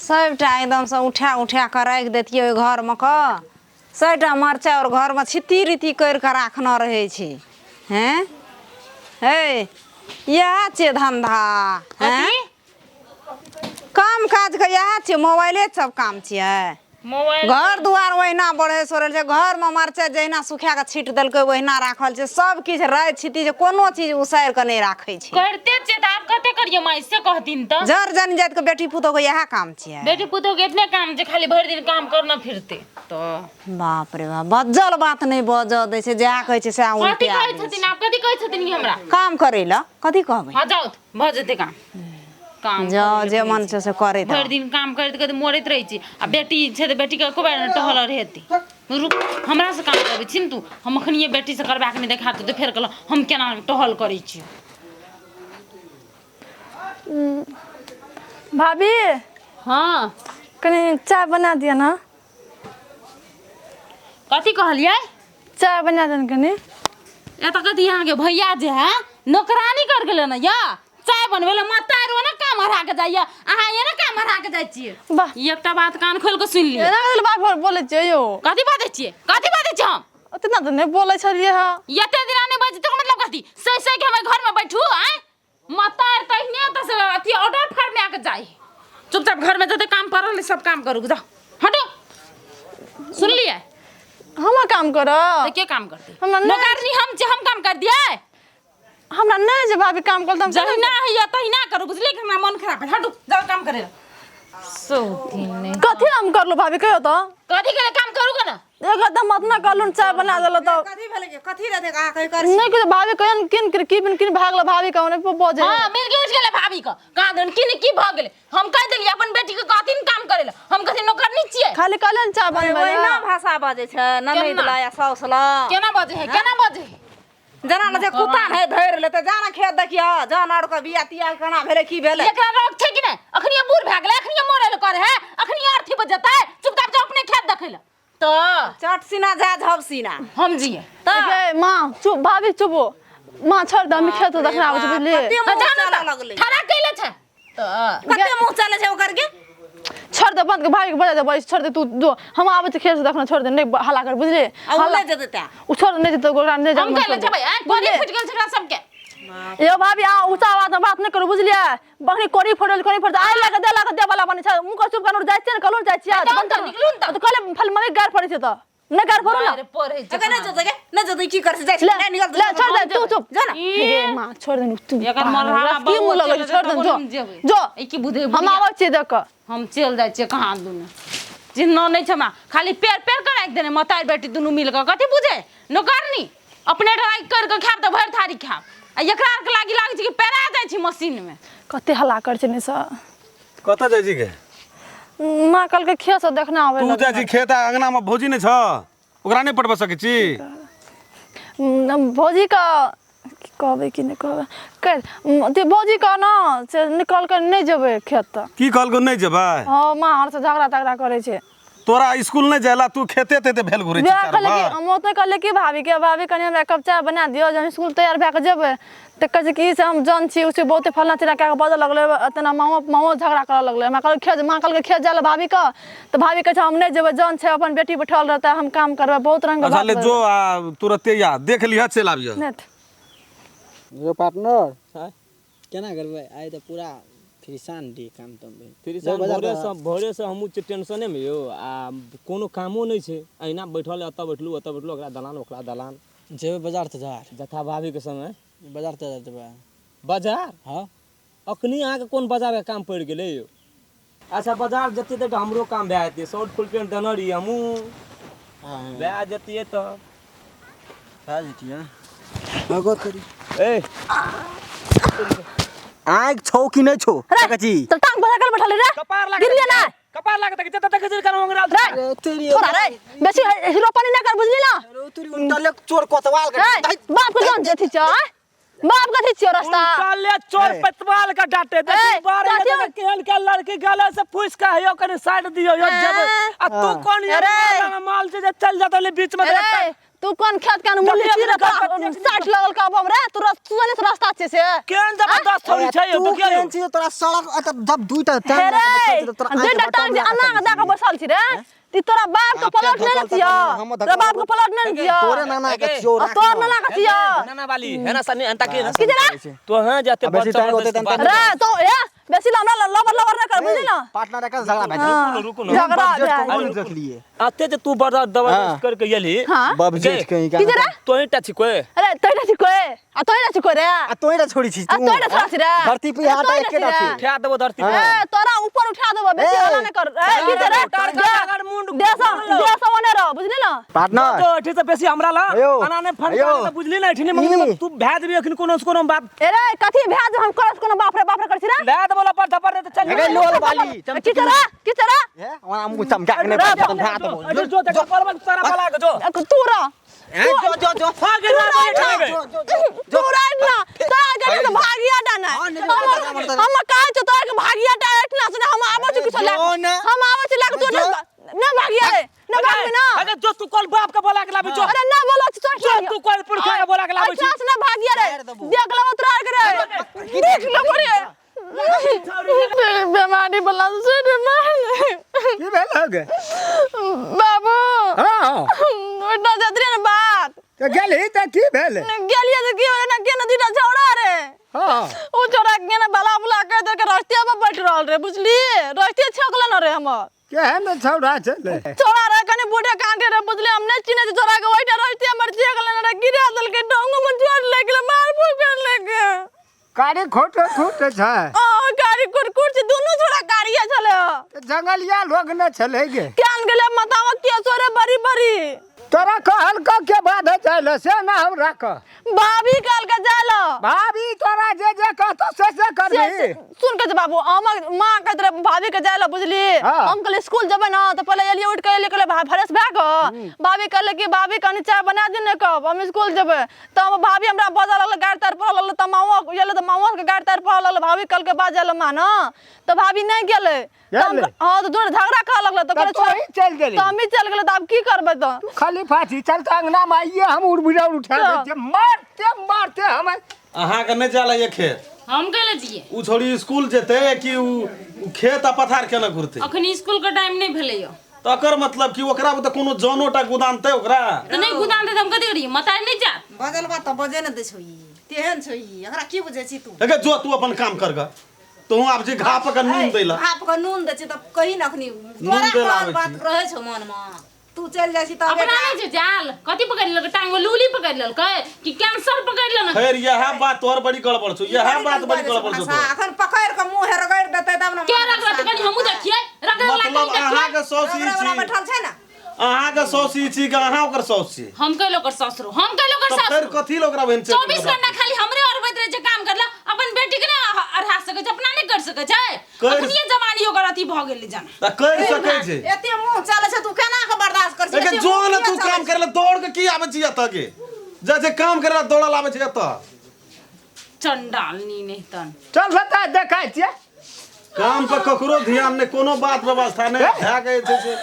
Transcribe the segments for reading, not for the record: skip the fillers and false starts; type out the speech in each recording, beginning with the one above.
सबटा एकदम से उठा उठा कर रख देतियै घर में क सबटा मरचा और घर में छिती रीति कर के राखना रहे छै हैं हे यह छै धंधा हैं काम काज के यह छै मोबाइले सब काम छियै मोबाइल घर दुआर ओहिना बढ़े सोरल छै घर में मरचा जहिना सुखा के छीट देलकै ओहिना राखल छै सब किछ रह छिती जे कोनो चीज उसार के नहीं राखे छै करते छै त आप कते करियो माई से कहतीन त जर जन जात के बेटी पुतो के यह काम छियै बेटी पुतो के इतने काम जे खाली भर दिन काम करना फिरते तो बाप रे बाप बज्जल बात नहीं बज दै छै जे कहै छै से कथि उल्टे कहै छथिन आप कथि कहै छथिन हमरा काम करे ला कथि कहबै हां जाओ भ जेते काम काम जो जे मन छै से करे भर दिन काम करते करते मरत रही छी आ बेटी छै त बेटी के कोबा टहल रहती रुक हमरा से काम करबे छिन तू हम अखनिए बेटी से करबा के नहीं देखा तो फेर कहल हम केना टहल करै छी भाभी हां कनी चाय बना दिया ना कथि कहलियै चाय बना देन कनी ए त कथि यहाँ के भैया जे है नौकरानी कर गेले ना या चाय बनबे ले मतारो ना काम हरा के जाइए अहाँ ये ना काम हरा के जाइ छियै वाह एकटा बात कान खोल के सुन लियो एना बात बोले छियै यो कथि बाजै छियै हम उतना तो नहीं बोले छलिए ह यते दिन नहीं बाजै तो मतलब कथि सही सही के हम घर में बैठू आय मतार तहने त से अथि ऑर्डर फॉर्म में आके जाई चुपचाप घर में जते काम परल सब काम करू जा हटो सुन लिए हम काम करो तो के काम करते हमरा नहीं- नौकरनी हम काम कर दिए हमरा नहीं जे भाभी काम करतम जही ना है या तही ना करू बुझलिए कि हमरा मन खराब है हटो जाओ काम करे सो दिन कथि हम करलो भाभी कहियो तो कथि के काम करू के ना एकदम मत ना करलू चाय बना देलो तो कथि भेले के कथि रहते का कहि कर नहीं कि भाभी कहन किन भागलो भाभी कहने बजे हां मिल के उठ गेले भाभी का का दन की भ गेले हम कह देली अपन बेटी के कथिन काम करे ला हम कथि नौकरनी छियै खाली कहलन चाय बनबे ओहिना भाषा बाजै छै ननद ला या साउस ला केना बजे है केना बजे है जना न जे कुतान है धैर ले त जाना खेत देखिया जान और के बिया तिया केना भेले की भेले एकरा रोक छै कि नै अखनी बूढ़ भ गेले अखनी मरे ल करे है अखनी अर्थी बजता है चुपचाप जा अपने खेत देखे ला तो चट सीना जा झप सीना हम जिए ए मां चुप भाभी चुप मां छोड़ दम खेत देखना आबै छै बुझलिए कते मुंह चला लगले खड़ा कैले छै तो कते मुंह चले छै ओकर के छोड़ दे बंद के भाभी के बजा दे बस छोड़ दे तू जो हम आबै छै खेत से देखना छोड़ दे नहीं हल्ला कर बुझलिए हल्ला जते ता उ छोड़ नहीं देतो गोरा नहीं हम कैले छै भाई गोली फुट गेल छै सबके यो भाभी आ ऊंचा आवाज में बात नहीं करू बुझलिए बखनी कोरी फोड़ल आइ लगा दे वाला बने छै मुंह को चुप करनु जाय छै कलू जाय छै बंद कर निकलू न तो कहले फल मगे गार फोड़े छै तो नहीं गार फोड़ ना अरे पढ़े छै अगर न जते की कर जाय ले छै निकल ले छोड़ दे तू चुप जा ना ए मां छोड़ दे तू एकर मरहाला की मुंह लगे छोड़ दे जो जो ई की बुझे हम आबै छी देख हम चल जाय छै कहां दुनु जिन्नो नहीं छमा खाली पैर पैर कर राख देने मताई बेटी दुनु मिल के कथि बुझे नौकरनी अपने ड्राई कर के खाब त भर थारी खाब आ एकरा के लागी छै कि पैरा जाय छै मशीन में कते हल्ला कर छै ने सा कत जाइ छी के मां कल के खेत से देखना आवे तू जाइ छी खेत अंगना में भौजी नहीं छ ओकरा नहीं पटबा सकै छी भौजी का की कहबे कि नहीं कहबे कर ते भौजी का ना से निकल कर नहीं जेबे खेत की कहल को नहीं जेबै हां मां हर से झगड़ा तगड़ा करे छै तोरा स्कूल नहीं जाला तू खेते ते भेल घुरे छी बियाह कल के हम ओते कहले कि भाभी कनी हमरा कप चाय बना दियो जब स्कूल तैयार भए के जेबे त कहे कि से हम जान छी उसे बहुते फलना चिरा के बदल लगले इतना माओ झगड़ा करे लगले हमरा कल खेत मां कल के खेत जाला भाभी का त भाभी कहे हम नहीं जेबे जान छै अपन बेटी बैठल रहता हम काम करबे बहुत रंग अच्छा ले जो तुरंते या देख लिया चल आबियो जो पार्टनर केना करबे आइ त पूरा फ्रीसान दी काम तम फ्रीसान भोरे से हमहू टेंशने में यो आ कोनो कामो नहीं छै अहिना बैठल अत बैठलू ओकरा दलान जेबे बाजार त जा जथा भाभी के समय बाजार त जेबे बाजार हां अखनी अहाँ के कोन बाजार के काम पड़ गेले यो अच्छा बाजार जते त हमरो काम भए जेते शॉर्ट फुल पेंट देना रही हमहू भए जतिए त भए जतिए लगो करी ए आग छौ कि नहीं छौ कची त टांग बजा कर बैठल रे कपार लागे गिर ना कपार लागे त जते तक कर मंगरा रे थोड़ा रे बेसी हीरो पानी ना कर बुझली ना तोरी उंटले चोर कोतवाल रे बाप के जान जेथि छ बाप कथि छियो रास्ता काले चोर पतवाल का डांटे दे बार में केहन के लड़की गले से फूस का है कने साइड दियो यो जब आ तू कोन ये माल से चल जाता ले बीच में तू कौन खेत के मूल्य साठ लगल का अब हमरे तू सुने से रास्ता अच्छे से केन जबरदस्त थोड़ी छै यो तू देखियो केहन छी तोरा सड़क जब दुईटा हे रे दुईटा टांग अन्ना के दाका बसल छी रे ती तोरा बाप के पलट नहीं छियो तोरा बाप के पलट नहीं छियो तोरे नाना के छियो तोर नाना के छियो नाना वाली है ना सनी अंता के की जरा तो हां जाते बेसी टाइम होते रे तो ए बेसी हमरा लबर न कर बुझली ना पार्टनर का झगड़ा भाई रुको झगड़ा देख लिए आते जे तू बड़ा दबा करके गेली बाप जेठ कहीं की जरा तो ही टच कोए अरे तोइरा छी कोए आ तोइरा छी कोए रे आ तोइरा छोड़ी छी आ तोइरा छोड़ा छी रे धरती पे हाथ एकेटा छी उठा देबो धरती पे ए तोरा ऊपर उठा देबो बेसी हल्ला न कर ए की जरा देसा ओने रह बुझली ना पार्टनर तो एठी से बेसी हमरा ला अयो, आना ने फन अयो। कर बुझली ना एठी मंगनी तू भै देबी अखन कोनो बात ए रे कथी भेज हम करत कोनो बाप रे कर छी रे ले देबो ला पर धपर दे चल हेगे लोल वाली की जरा है वहां मुंह चमका के नहीं तुम हाथ बोल जो देख पर में सारा बला के जो तू रह जो भाग ना बैठे तू रह ना तोरा के तो भागिया डाना हम काहे तो तोरा के भागिया डा इतना सुना हम आबो छी कुछ ले हम आबो छी लाग तू ना भागिया रे ना भाग ना अरे जो तू कल बाप के बोला के लाबी जो अरे ना बोलो जो तू कल पुरखा के बोला के लाबी अच्छा ना भागिया रे देख लो उतरा के रे देख लो रे बेमारी बला से की भेल गे बाबू हां ओटा जतरी ना बात तो गेली त की भेल गेलिए तो की ना के ना दुटा छौड़ा रे हां ओ छोड़ा के ना बाला बुला के दे के रास्ते में बैठ रहल रे बुझली रास्ते छकला न रे हमर केहन छौड़ा चले छोड़ा रे कने बूढ़े कांटे रे बुझली हम नहीं चिने छोड़ा के ओइटा रास्ते हमर छकला न रे गिरा दल के डोंग में जोड़ ले गेल मार फूल कर ले के कारी खोट छै ओ कारी कुरकुर से दोनों छोड़ा कारिया चले जंगलिया लोग न चले गे कान गेले मतावा के सोरे बड़ी बड़ी तोरा कहल के बाद चल से ना हमरा कह भाभी काल का जाला भाभी तोरा जे कहतो से करबी सुन के बाबू हम मां कहत रे भाभी के जाला बुझली अंकल स्कूल जब ना तो पहले एलिए उठ के लेके भरस भाग भाभी कहले कि भाभी कनी चाय बना दे न कब हम स्कूल जेबे त भाभी हमरा बजा लगल गाड़ तार पर लगल त मावा गेले त मावा के गाड़ तार पर लगल भाभी कल के बाजल मान त भाभी नहीं गेले हां तो दोनों झगड़ा कर लगल तो कहले चल गेली त हम ही चल गेले त अब की करबे त खाली फाची चलता अंगना में आइए हम उड़बुड़ा उठा दे मारते हम अहाँ के नहीं जाला ये खेत हम कहले दिए उ छोड़ी स्कूल जेते कि उ खेत आ पथार केना घुरते अखनी स्कूल का टाइम नहीं भेलै यो तकर मतलब कि ओकरा में त कोनो जानोटा गुदानते ओकरा तो नहीं गुदान दे हम कथि करिए मतार नहीं जा बजल बात तो बजे न दे छोई तेहन छोई एकरा की बुझे छी तू हेगे जो तू अपन काम कर ग तू आप जे घाप के नून देला आप का नून दे छी त कहीं न अखनी नून देला आबै बात छी। रहे छौ मन में तू चल जाय छी त अपना नहीं जे जाल कथि पकड़ लेल टांग में लूली पकड़ लेल के कि कैंसर पकड़ लेल खैर यह बात तोहर बड़ी गड़बड़ छौ यह बात बड़ी गड़बड़ छौ अखन पकड़ के मुंह रगड़ देते तब न के रगड़ त कनी हमहु देखिए रगड़ मतलब अहाँ के सौसी छी बैठल छै ना अहाँ के सौसी छी कि अहाँ ओकर सौस छी हम कहलो कर ससुर हम कहलो कर तो फिर ससुर कथी लोकरा बहन 24 घंटा खाली हमरे और बदरे जे काम करला अपन बेटी के ना अरहा सके छै अपना नहीं कर सके छै अपनी जमानी ओकर अथी भ गेल जाना त कर सकै छै एते मुंह चले छै तू केना के बर्दाश्त कर छी एके जो न तू काम करे दौड़ के की आबै छी एत के जे काम करे दौड़ल आबै छी एत चंडालनी नहीं तन चल बता देखाय छिए काम पे ककरो ध्यान नहीं कोनो बात व्यवस्था नहीं भए गए छै से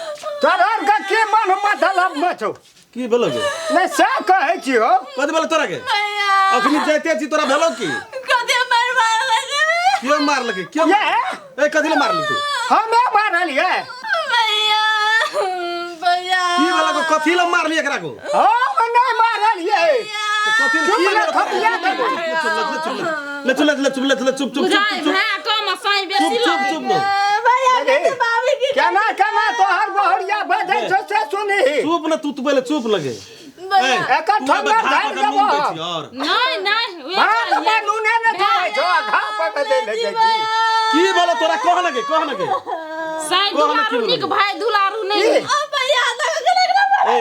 तोहर का के मन मतलब मचो की भेलो गे नहीं से कहै छी हो कथी भेलो तोरा के अखनी जाइते छी तोरा भेलो की कदे मार लगे क्यों मार लगे क्यों ए कथी ले मारली तू हमें मारलिए भैया भैया की भेलो को कथी ले मारली एकरा को हम नहीं मारलिए कथी की ले थपिया ले चुप बुझाई भैया कम साई बेसी चुप चुप लो भैया भाभी की केना तोहर बहरिया बजे छो से सुनी चुप न तू पहले चुप लगे एका ठंडा धार देबो नहीं बात मानू ने देबै छो घा पक दे लगे की बोलो तोरा कह लगे साई दुलारू निक भाई दुलारू नहीं भैया ए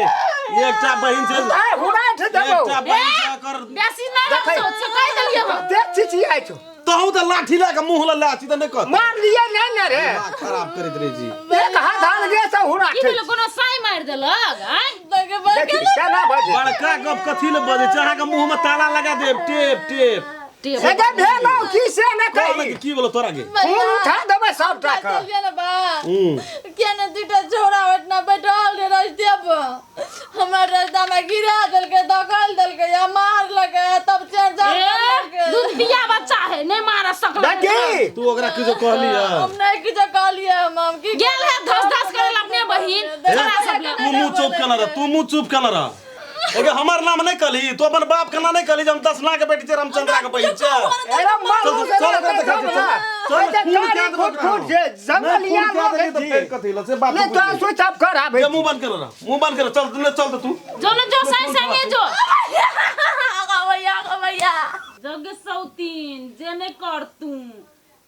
ये एकटा बहिन छै ए हुराठ देबो एकटा बहिन छै कर बेसी नहीं सोच से कह देलिए हम देख छी आइ छो तहु त लाठी ले के मुंह ला छी त नहीं कर मार लिए नहीं रे दिमाग खराब करैत रहे जी एक हाथ धान गे से हुराठ की भेल कोनो साई मार देलक हैं देखी केना बजे बड़का गप कथी ले बजे छै अहाँ के मुंह में ताला लगा देब टेप से के भेलो की से न कह कही की बोलो तोरा के खून उठा देबै सब टाका केने दुटा छोरा ओटना बैठल रे रास्ते पर हमरा रास्ता में गिरा देलके, धकेल देलके या मार लगे, तब चढ़ जा दुधिया बच्चा है नहीं मारा सकला तू ओकरा किछो कहली है हम नहीं किछो कहलिए हम की गेल है धस करे अपने बहिन छोरा सब ले तू मुंह चुप केना रह, तू मुंह चुप केना रह। एके हमार नाम नहीं कहली, तू अपन बाप का नाम नहीं कहली, हम 10 लाख के बेटी छे रामचंद्रा के बहिन छे। मुंह बंद कर रहा, मुंह बंद कर, चल तू जो न जो संगे जो भैया जग सौतीन जे नहीं कर तू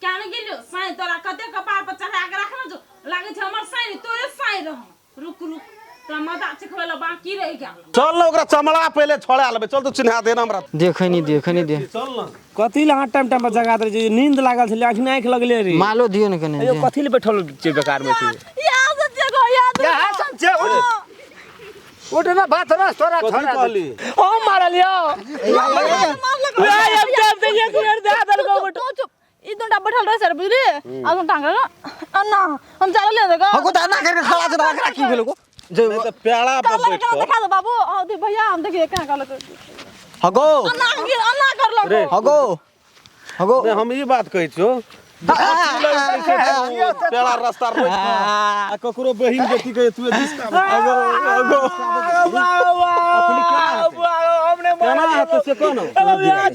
क्या नहीं गेलियो साई तोरा कते कपार पर चढ़ा के रखना जो लागे छ हमर साई तोरे साई रह रुक त मदा चिखवेला बाकी रह गया चल ना ओकरा चमड़ा पहले छोड़ा लेबे, चल तू चिन्हा दे ना हमरा। देखे नहीं दे चल ना कथी ला टाइम टाइम पर जगा दे जे नींद लागल छले, आँख में आँख लगले रे। मालो दियो न कने अयो कथी ले बैठल छे बेकार में तू? यहाँ से जगह याद उठ ना बात ना तोरा कथी कहली? ओ मार लियो अब जब देखिए तू दे दल को चुप ई दोटा बैठल रहे सर बुझली आ तो टांग अन्ना हम चल ले देखो हको ता ना करके खड़ा से रखा की भेलो को नहीं तो प्याला पर बैठ कर दिखा दो बाबू आओ दे भैया हम देखिए कहां का लग हको अन्ना कर लो हको नहीं, हम ई बात कहै छो प्याला रास्ता रो आ ककरो बहिन बेटी के तू दिसका हमने केना हाथ से कोन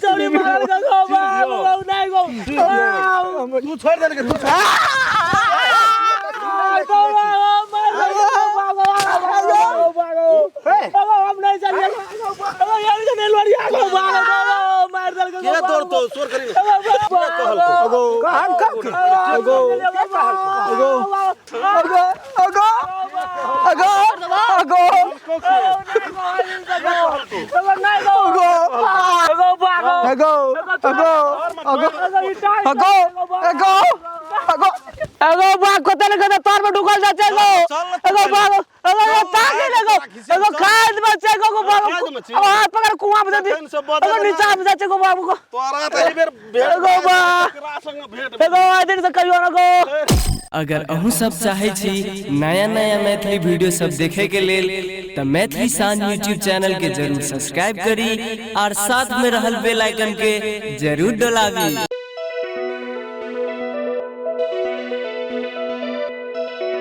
चोरी मार के गो बाबू नहीं गो तू छोड़ दे के तू के तोड़ तो चोर करी एगो बाग को तने कदा तार में ढुकल जा चेगो एगो बाग एगो ताके लगो एगो खाद में चेगो बाग हाथ पकड़ कुआं में दे एगो नीचा में जा चेगो बाबू को तोरा त ई बेर भेट एगो बा संग भेट एगो दिन से कहियो न गो। अगर अहू सब चाहे छी नया नया मैथिली वीडियो सब देखे के लेल त मैथिली शान यूट्यूब चैनल के जरूर सब्सक्राइब करी और साथ में रहल बेल आइकन के जरूर दबावी।